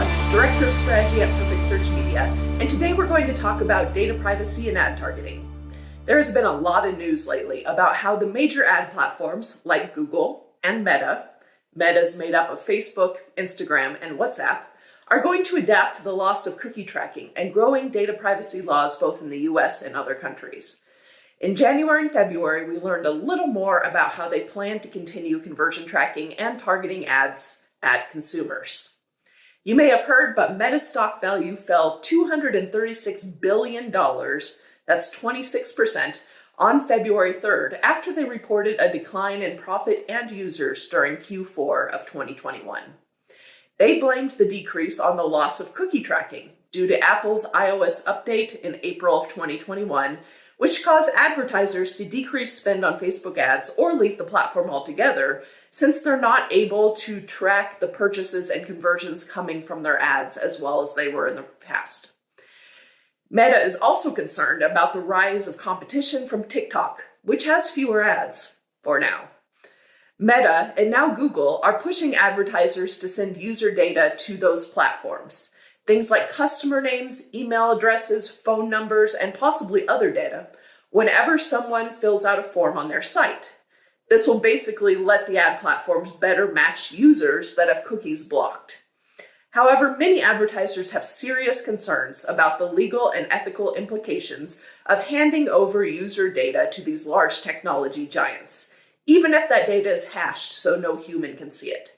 Lutz, Director of Strategy at Perfect Search Media, and today we're going to talk about data privacy and ad targeting. There has been a lot of news lately about how the major ad platforms like Google and Meta's made up of Facebook, Instagram, and WhatsApp, are going to adapt to the loss of cookie tracking and growing data privacy laws both in the US and other countries. In January and February, we learned a little more about how they plan to continue conversion tracking and targeting ads at consumers. You may have heard, but Meta's stock value fell $236 billion, that's 26%, on February 3rd after they reported a decline in profit and users during Q4 of 2021. They blamed the decrease on the loss of cookie tracking due to Apple's iOS update in April of 2021, which caused advertisers to decrease spend on Facebook ads or leave the platform altogether, since they're not able to track the purchases and conversions coming from their ads as well as they were in the past. Meta is also concerned about the rise of competition from TikTok, which has fewer ads for now. Meta and now Google are pushing advertisers to send user data to those platforms. Things like customer names, email addresses, phone numbers, and possibly other data, whenever someone fills out a form on their site. This will basically let the ad platforms better match users that have cookies blocked. However, many advertisers have serious concerns about the legal and ethical implications of handing over user data to these large technology giants, even if that data is hashed so no human can see it.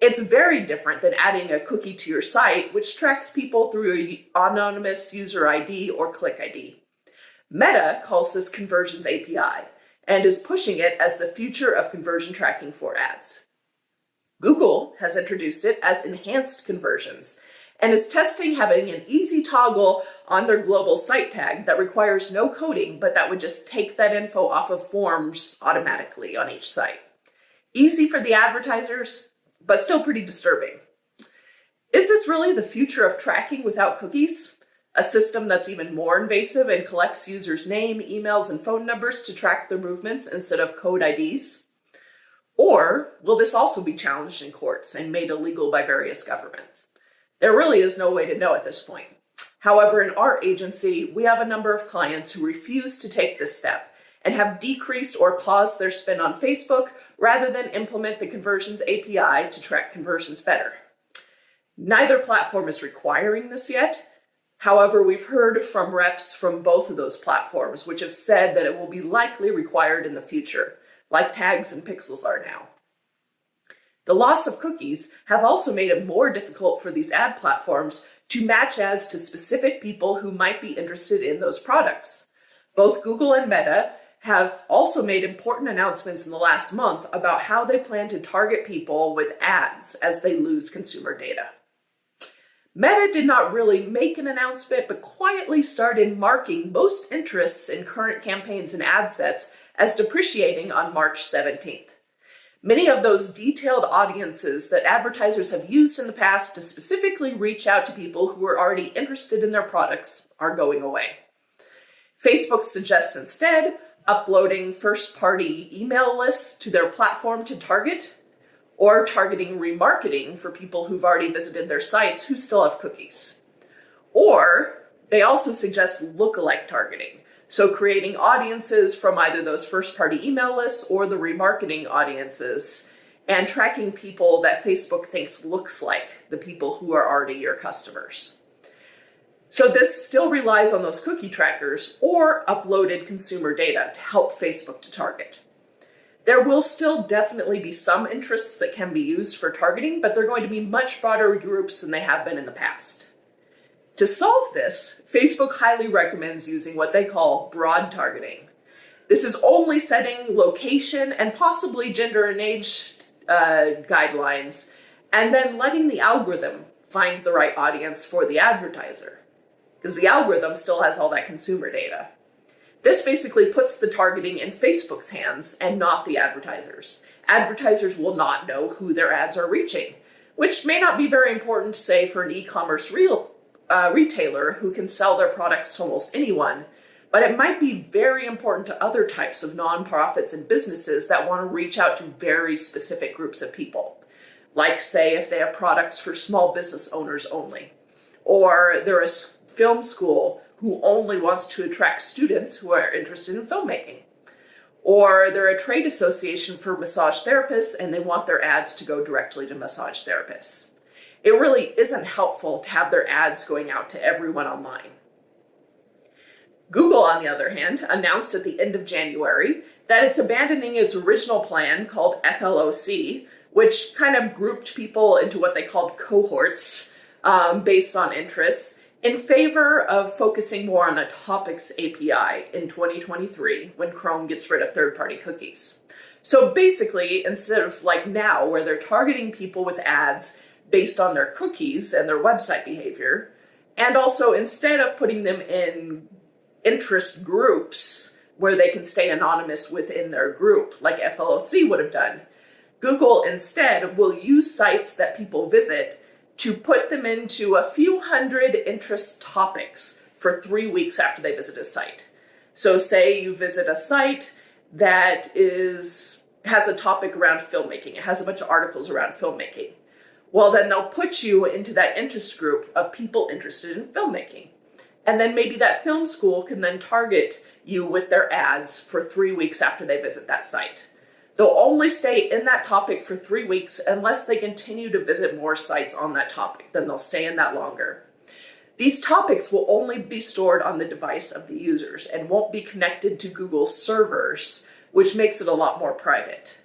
It's very different than adding a cookie to your site, which tracks people through an anonymous user ID or click ID. Meta calls this Conversions API and is pushing it as the future of conversion tracking for ads. Google has introduced it as Enhanced Conversions and is testing having an easy toggle on their global site tag that requires no coding, but that would just take that info off of forms automatically on each site. Easy for the advertisers, but still pretty disturbing. Is this really the future of tracking without cookies? A system that's even more invasive and collects users' name, emails, and phone numbers to track their movements instead of code IDs? Or will this also be challenged in courts and made illegal by various governments? There really is no way to know at this point. However, in our agency, we have a number of clients who refuse to take this step and have decreased or paused their spend on Facebook rather than implement the Conversions API to track conversions better. Neither platform is requiring this yet. However, we've heard from reps from both of those platforms, which have said that it will be likely required in the future, like tags and pixels are now. The loss of cookies have also made it more difficult for these ad platforms to match ads to specific people who might be interested in those products. Both Google and Meta have also made important announcements in the last month about how they plan to target people with ads as they lose consumer data. Meta did not really make an announcement, but quietly started marking most interests in current campaigns and ad sets as depreciating on March 17th. Many of those detailed audiences that advertisers have used in the past to specifically reach out to people who are already interested in their products are going away. Facebook suggests instead uploading first-party email lists to their platform to target, or targeting remarketing for people who've already visited their sites who still have cookies. Or they also suggest lookalike targeting, so creating audiences from either those first-party email lists or the remarketing audiences, and tracking people that Facebook thinks looks like the people who are already your customers. So this still relies on those cookie trackers or uploaded consumer data to help Facebook to target. There will still definitely be some interests that can be used for targeting, but they're going to be much broader groups than they have been in the past. To solve this, Facebook highly recommends using what they call broad targeting. This is only setting location and possibly gender and age guidelines, and then letting the algorithm find the right audience for the advertiser, because the algorithm still has all that consumer data. This basically puts the targeting in Facebook's hands and not the advertisers. Advertisers will not know who their ads are reaching, which may not be very important, say, for an e-commerce retailer who can sell their products to almost anyone, but it might be very important to other types of nonprofits and businesses that want to reach out to very specific groups of people. like say if they have products for small business owners only, or they're a film school who only wants to attract students who are interested in filmmaking, or they're a trade association for massage therapists and they want their ads to go directly to massage therapists. It really isn't helpful to have their ads going out to everyone online. Google, on the other hand, announced at the end of January that it's abandoning its original plan called FLOC, which kind of grouped people into what they called cohorts based on interests, in favor of focusing more on a topics API in 2023 when Chrome gets rid of third-party cookies. So basically, instead of like now where they're targeting people with ads based on their cookies and their website behavior, and also instead of putting them in interest groups where they can stay anonymous within their group, like FLOC would have done, Google instead will use sites that people visit to put them into a few hundred interest topics for 3 weeks after they visit a site. So say you visit a site that has a topic around filmmaking. It has a bunch of articles around filmmaking. Well, then they'll put you into that interest group of people interested in filmmaking. And then maybe that film school can then target you with their ads for 3 weeks after they visit that site. They'll only stay in that topic for 3 weeks unless they continue to visit more sites on that topic. Then they'll stay in that longer. These topics will only be stored on the device of the users and won't be connected to Google's servers, which makes it a lot more private.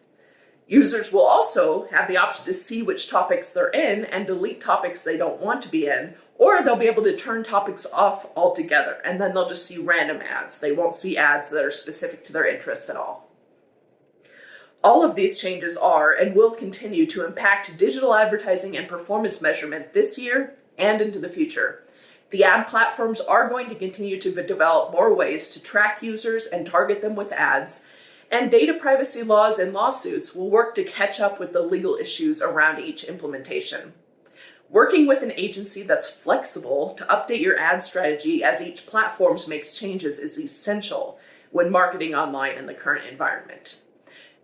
Users will also have the option to see which topics they're in and delete topics they don't want to be in, or they'll be able to turn topics off altogether, and then they'll just see random ads. They won't see ads that are specific to their interests at all. All of these changes are and will continue to impact digital advertising and performance measurement this year and into the future. The ad platforms are going to continue to develop more ways to track users and target them with ads, and data privacy laws and lawsuits will work to catch up with the legal issues around each implementation. Working with an agency that's flexible to update your ad strategy as each platform makes changes is essential when marketing online in the current environment.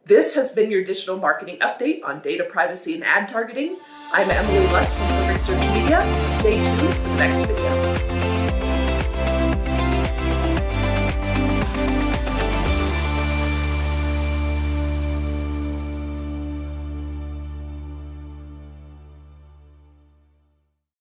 This has been your digital marketing update on data privacy and ad targeting. I'm Emily Lutz from Perfect Search Media. Stay tuned for the next video.